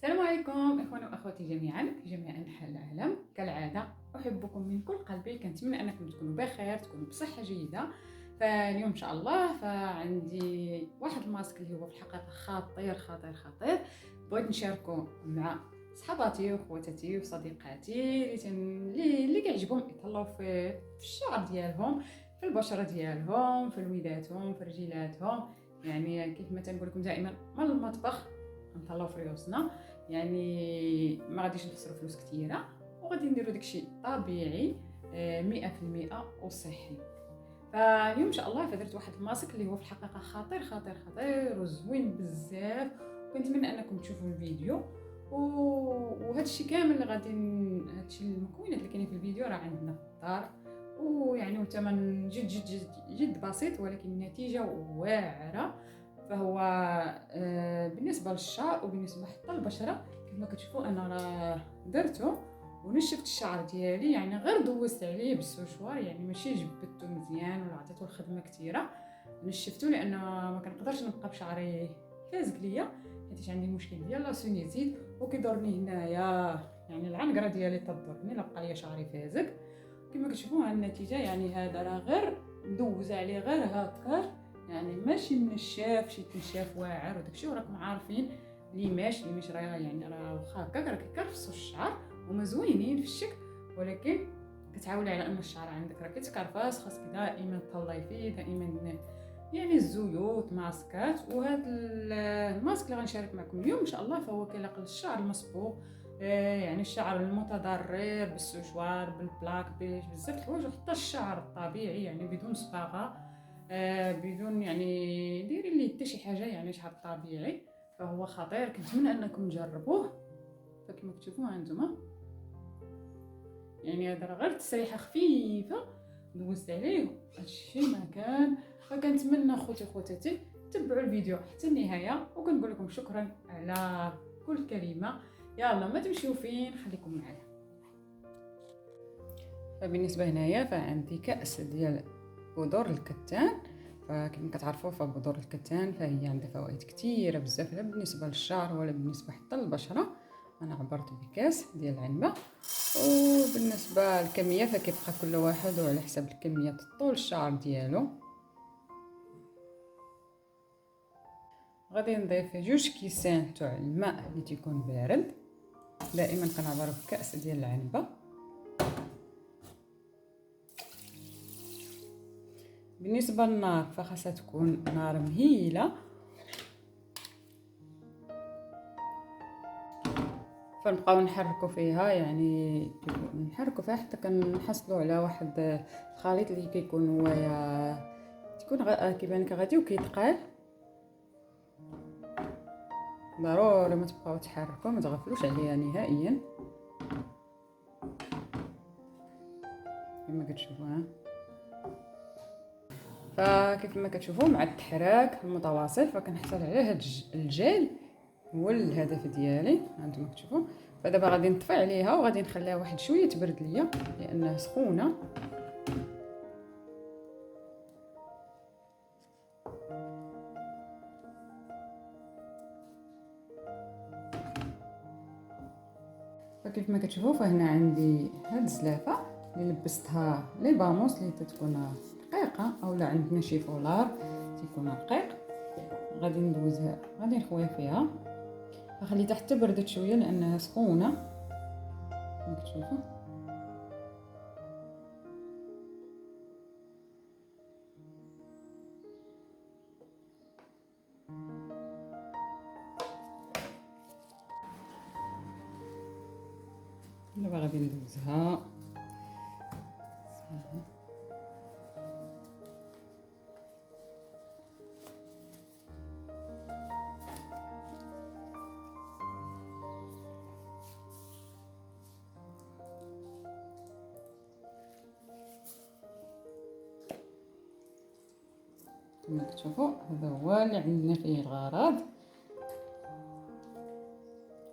السلام عليكم اخواني واخواتي جميعا في جميع انحاء العالم. كالعاده احبكم من كل قلبي، كنتمنى انكم تكونوا بخير، تكونوا بصحه جيده. فاليوم ان شاء الله فعندي واحد الماسك اللي هو في الحقيقه خطير خطير خطير. بغيت نشاركه مع صحباتي وخواتاتي وصديقاتي اللي كيعجبهم يطلعوا في الشعر ديالهم، في البشره ديالهم، في الويداتهم، في رجيلاتهم. يعني كيف ما تنقول لكم دائما من المطبخ نطلعوا في ريوسنا. يعني ما غاديش نخسروا فلوس كثيره، وغادي نديروا داكشي طبيعي 100% وصحي. فاليوم ان شاء الله فدرت واحد الماسك اللي هو في الحقيقه خطير خطير خطير وزوين بزاف، وكنتمنى انكم تشوفوا الفيديو. وهذا الشيء كامل اللي هذا الشيء المكونات اللي كاينين في الفيديو راه عندنا في الدار، ويعني وثمن جد جد جد جد بسيط، ولكن النتيجه واعره. فهو بالنسبه للشعر وبالنسبه حتى للبشره، كما كتشوفوا انا راه درته ونشفت الشعر ديالي، يعني غير دوزت عليه بالسوشوار، يعني ماشي جبدته مزيان ولا عطيته الخدمه كثيره. نشفته لان ما كنقدرش نبقى بشعري لازق ليا، حيت عندي مشكل ديال لاسونيزيت وكيضرني هنايا، يعني العنقره ديالي تضرني لا بقى ليا شعري فازق. كما كتشوفوا النتيجه، يعني هذا راه غير ندوز عليه غير هكا، يعني ماشي منشاف، شي تنشاف واعر وداكشي. وراكم عارفين لي ماش راه يعني راه واخا هكاك راه كيكرفسوا الشعر هما زوينين في الشكل، ولكن كتعاولي على ان الشعر عندك راه كيتكرفس. خاصك دائما تطلعي فيه دائما، يعني الزيوت ماسكات. وهذا الماسك اللي غنشارك معكم اليوم ان شاء الله فهو كيلاق للشعر المصبوغ، يعني الشعر المتضرر بالسوشوار بالبلاك بزاف الحوايج، وحتى الشعر الطبيعي يعني بدون صباغه، بدون يعني ديري ليه حتى شي حاجه، يعني شعر طبيعي. فهو خطير، كنتمنى انكم تجربوه. فكما كتشوفوا هانتوما، يعني هذا راه غير تسريحه خفيفه دوزت عليه هادشي ما كان. فكنتمنى خوتي خواتاتي تبعوا الفيديو حتى النهايه، وكنقول لكم شكرا على كل كلمه. يلا ما تمشيو فين، خليكم معايا. فبالنسبه هنايا فعندي كأس ديال بذور الكتان. فكما كتعرفوا فبذور الكتان فهي عندها فوائد كثيره بزاف، لا بالنسبه للشعر ولا بالنسبه حتى للبشره. انا عبرت بكاس ديال العنبه، وبالنسبه للكميه فكيبقى كل واحد وعلى حسب الكميه طول الشعر ديالو. غادي نضيف 2 كيسان تاع الماء اللي تيكون بارد. دائما كنعبر بكاس ديال العنبه. بالنسبه للنار فخاصها تكون نار مهيله، فنبقاو نحركوا فيها، يعني نحركوا فيها حتى كنحصلوا على واحد الخليط اللي كيكون هويا تكون كيبان لك غادي وكيتقال. ضروري ما تبقاو تحركوا، ما تغفلوش عليها نهائيا كما كتشوفوا. فكيف ما كتشوفوا مع التحراك المتواصل فكنحصل على هذا الجيل، هو الهدف ديالي. هانتوما كتشوفوا. فدابا غادي نطفي عليها وغادي نخليها واحد شويه تبرد ليا لانها سخونه. فكيف ما كتشوفوا فهنا عندي هاد الزلافه اللي لبستها لي باموس اللي تتكون رقيقه، اولا عندنا شي فولار تيكون رقيق. غادي ندوزها، غادي نخويها فيها، فخليتها حتى بردت شويه لانها سخونه كما كتشوفوا. دابا غادي ندوزها. كما كتشوفوا هذا هو اللي عندنا فيه الغرض،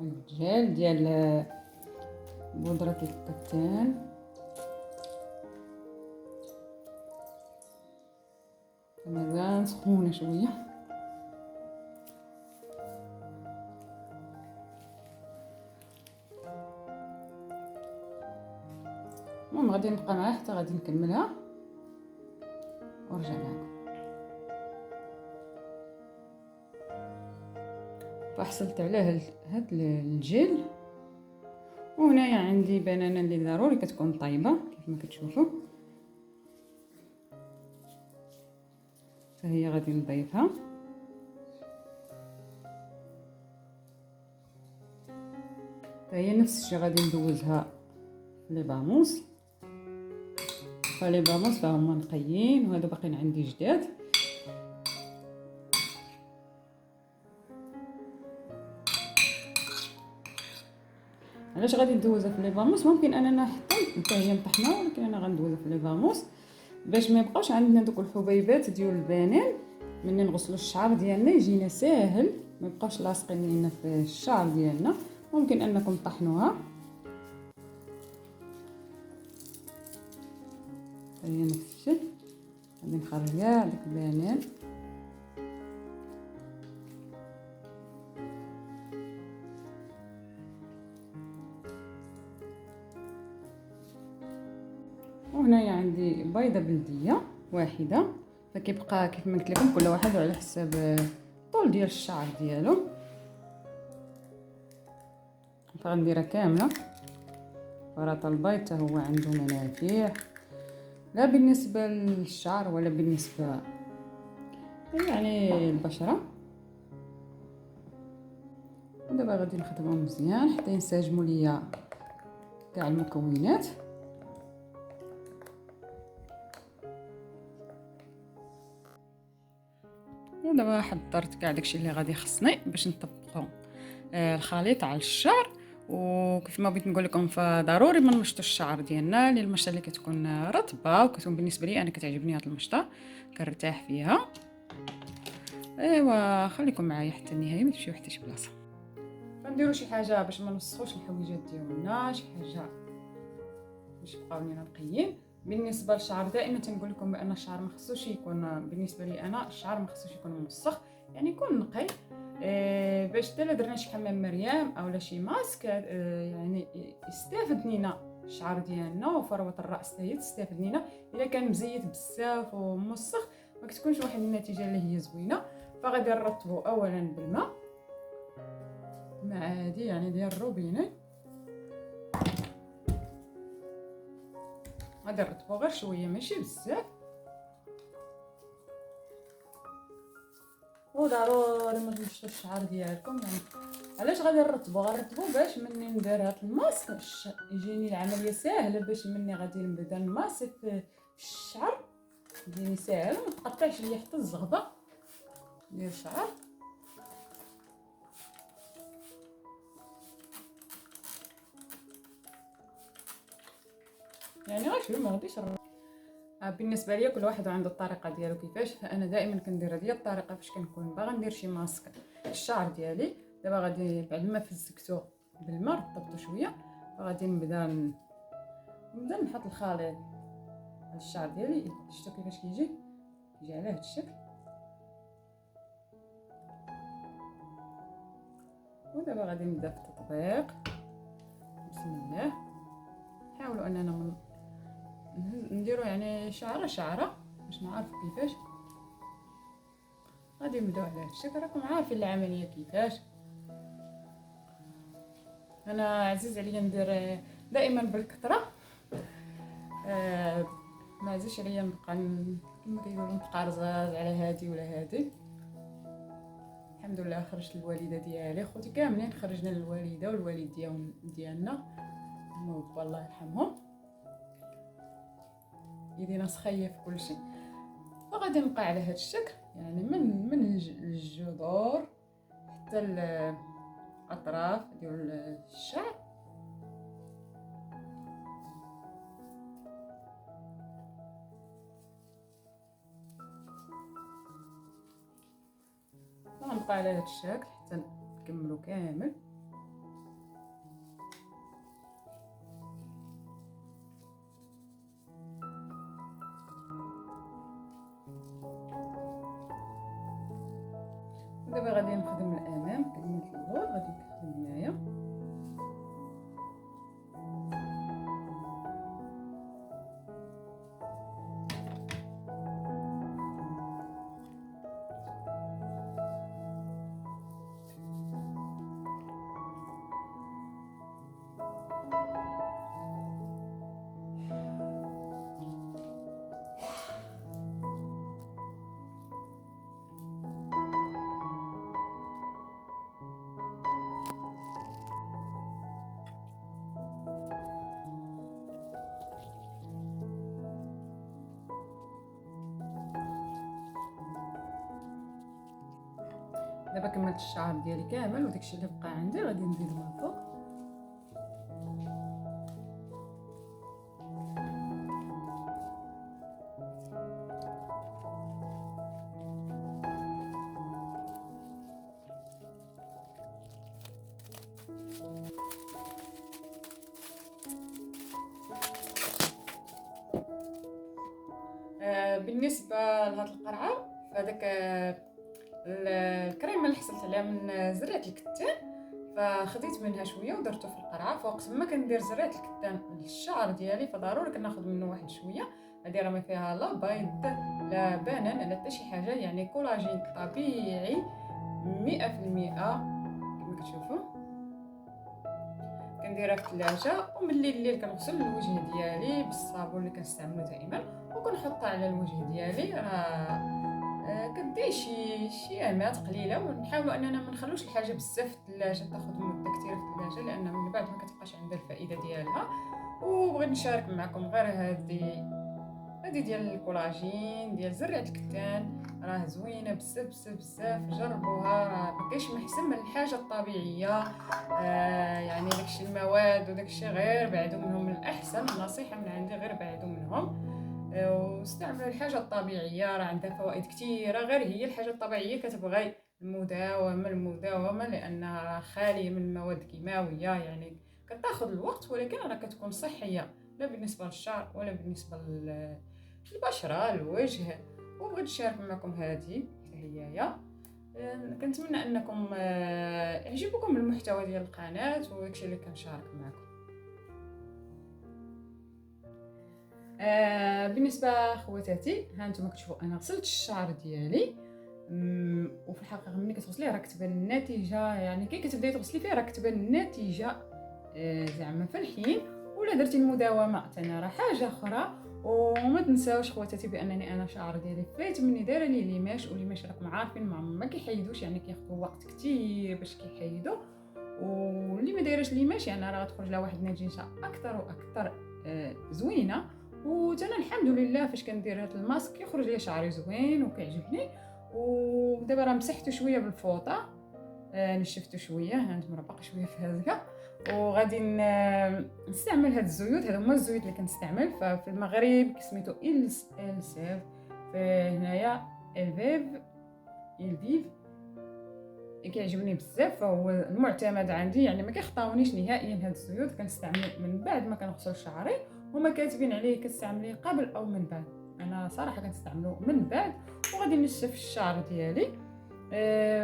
الجل ديال بودرة الكتان. مازال سخونه شويه. غادي نبقى معاه حتى غادي نكملها ونرجع معكم. فحصلت على هاد الجيل، وهنايا عندي بنانه اللي ضروري كتكون طايبه كيف ما كتشوفوا، فهي غادي نضيفها. فهي نفس الشيء غادي ندوزها لي باموس، فلي باموس فهما نقيين وهادو باقيين عندي جداد. علاش غادي ندوزها في لي باموس؟ ممكن اننا حتى هي مطحنه، ولكن انا غندوزها في لي باموس باش ما يبقاوش عندنا دوك الحبيبات ديال البنان. ملي نغسلوا الشعر ديالنا يجينا ساهل، ما يبقاوش لاصقين لينا في الشعر ديالنا. ممكن انكم تطحنوها. هي نفس الشيء غادي نخرج كاع داك البنان. وهنايا عندي بيضه بلديه واحده، فكيبقى كيف ما قلت لكم كل واحد على حساب الطول ديال الشعر ديالو. فغنديرها كامله. فرط البيض حتى هو عنده منافع، لا بالنسبه للشعر ولا بالنسبه يعني البشره. ودابا غادي نخدمهم مزيان حتى ينسجموا ليا كاع المكونات. ودابا حضرت كاع داكشي اللي غادي خصني باش نطبقوا الخليط على الشعر. وكيف ما بغيت نقول لكم فضروري ما نمشطوا الشعر ديالنا، لان المشطه اللي كتكون رطبه وكتكون بالنسبه لي انا كتعجبني هاد المشطه، كنرتاح فيها. ايوا خليكم معايا حتى النهايه، ما تمشيو حتى شي بلاصه. غنديروا شي حاجه باش ما نوسخوش الحويجات ديالنا، شي حاجه باش يبقاو لينا نقيين. بالنسبه للشعر دائما تنقول لكم بان الشعر ما خصوش يكون، بالنسبه لي انا الشعر ما خصوش يكون موسخ، يعني يكون نقي. باش حتى درنا شي حمام مريم اولا شي ماسك يعني يستافد لينا الشعر ديالنا، وفروه الراس هي تستافد لينا. الا كان مزيت بزاف وموسخ ما كتكونش واحد النتيجه اللي هي زوينه. فغادي نرطبو اولا بالماء عادي يعني ديال الروبيني، غادي نرطبو غير شويه ماشي بزاف. وضروري ما تمشطوش الشعر ديالكم. يعني علاش غادي نرطبو؟ غنرطبو باش مني ندير هاد الماسك يجيني العمليه ساهله، باش مني غادي نبدا نماسك في الشعر يجيني ساهل وما تقطعش ليا حتى الزغبه ديال الشعر. يعني غير ما غاديش بالنسبه ليا كل واحد عنده الطريقه ديالو كيفاش. فانا دائما كندير هذه الطريقه فاش كنكون باغا ندير شي ماسك الشعر ديالي. دابا غادي بعد ما فزكتو بالماء رطبتو شويه، فغادي نبدا نحط الخليط على الشعر ديالي. شفتوا كيفاش كيجي على هذا الشكل. ودابا غادي نبدا في التطبيق. بسم الله. حاولوا اننا نديروا يعني شعره باش نعرفوا كيفاش. غادي نبداو على هذا الشكل. راكم عارفين العمليه كيفاش. انا عزيز عليا ندير دائما بالكثره، ما عزيزش عليا نبقى كما كيقولوا نبقى رزاز على هادي ولا هادي. الحمد لله خرجت الوالده ديالي، خوتي كاملين خرجنا للوالده والوالد ديالنا هما الله يرحمهم، يدينا سخيه في كل شيء. فغادي نبقى على هذا الشكل يعني من الجذور حتى الاطراف ديال الشعر. غنبقى على هذا الشكل حتى نكملو كامل. دابا غادي نخدم الامام. كملت اللور غادي نخدم هنايا. دابا كملت الشعر ديالي كامل، وداكشي اللي بقى عندي غادي نزيد من فوق. بالنسبه لهاد القرعه، فهذاك الكريمه اللي حصلت عليها من زرعه الكتان، فخديت منها شويه ودرته في القرعه. فوقت ما كندير زرعه الكتان للشعر ديالي فضروري كناخذ منه واحد شويه. هذه راه ما فيها لا بيض لا بنان لا حتى شي حاجه، يعني كولاجين طبيعي 100% كما كتشوفوا. كنديرها في الثلاجه، وملي الليل كنغسل الوجه ديالي بالصابون اللي كنستعملو دائما وكنحطها على الوجه ديالي. راه كدير شي ايامات قليله، ونحاولوا اننا ما نخلوش الحاجه بزاف في الثلاجه تاخذ مده كثيره في الثلاجه، لان من بعد ما كتبقاش عندها الفائده ديالها. وبغيت نشارك معكم غير هذه ديال الكولاجين ديال زرعه الكتان، راه زوينه بزاف بزاف بزاف. جربوها، راه ما كاينش ما احسن من الحاجه الطبيعيه. يعني داكشي المواد وداكشي غير بعدوا منهم، من الاحسن النصيحه من عندي غير بعدوا منهم واستعملوا الحاجه الطبيعيه. راه عندها فوائد كثيره، غير هي الحاجه الطبيعيه كتبغي المداومه لانها راه خاليه من المواد الكيماويه، يعني كتاخذ الوقت ولكن راه كتكون صحيه، لا بالنسبه للشعر ولا بالنسبه للبشره الوجه. وبغيت نشارك معكم هذه هي. كنتمنى انكم يعجبكم المحتوى ديال القناه وداكشي اللي كنشارك معكم. بالنسبه خواتاتي، ها انتم كتشوفوا انا غسلت الشعر ديالي، وفي الحقيقه ملي كتغسليه راه كتبان النتيجه، يعني كي كتبداي تغسلي فيه راه كتبان النتيجه زعما في الحين. ولا درتي المداومه ثاني راه حاجه اخرى. وما تنساوش خواتاتي بانني انا شعر ديالي فايت مني دايره ليه ليماش، وليماش راكم عارفين ما كيحيدوش، يعني كياخذوا وقت كثير باش كيحيدوا. واللي ما دايرش ليماش يعني راه غتخرج لها واحد النتيجه اكثر واكثر زوينه. وتانا الحمد لله فاش كندير هذا الماسك كيخرج لي شعري زوين وكيعجبني. ودابا راه مسحته شويه بالفوطه، نشفته شويه، ها انتم راه باقي شويه في هذا. وغادي نستعمل هاد الزيوت، هادو هما الزيوت اللي كنستعمل. ففي المغرب سميتو السيف، فهنايا الفيف كيعجبني بزاف، فهو المعتمد عندي، يعني ما كيخطاونيش نهائيا. هاد الزيوت كنستعمل من بعد ما كنغسل شعري، وما كاتبين عليه كتستعمليه قبل او من بعد. انا صراحه كنستعملو من بعد، وغادي نشف الشعر ديالي.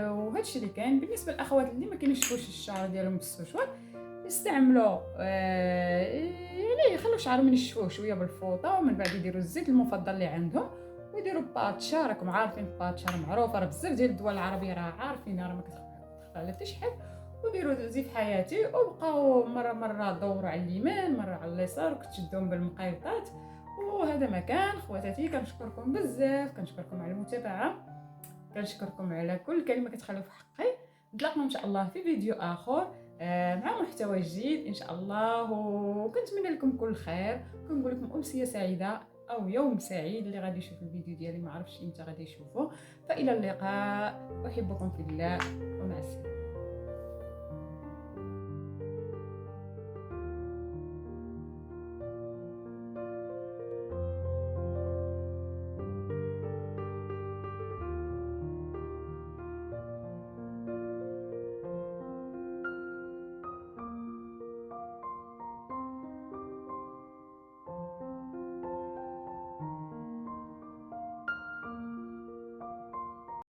وهادشي اللي كاين. بالنسبه للاخوات اللي ما كينشفوش الشعر ديالهم بالسشوار، يستعملوا يعني يخلوا شعرهم ينشفوه شويه بالفوطه، ومن بعد يديروا الزيت المفضل اللي عندهم ويديروا باتشا. راكم عارفين باتشا معروفه، راه بزاف ديال الدول العربيه راه عارفين، راه ما كتخفى على حتى شي حد. وديروا زيت حياتي، وبقاو مره دوروا على اليمين مره على اليسار وكتشدوهم بالمقيطات. وهذا ما كان خواتاتي. كنشكركم بزاف، كنشكركم على المتابعه، كنشكركم على كل كلمه كتخليو في حقي. نتلاقاو ان شاء الله في فيديو اخر مع محتوى جديد ان شاء الله. وكنتمنى لكم كل خير، كنقول لكم امسيه سعيده او يوم سعيد. اللي غادي يشوف الفيديو ديالي ما عرفش امتى غادي يشوفه. فالى اللقاء، احبكم في الله، ومع السلامه.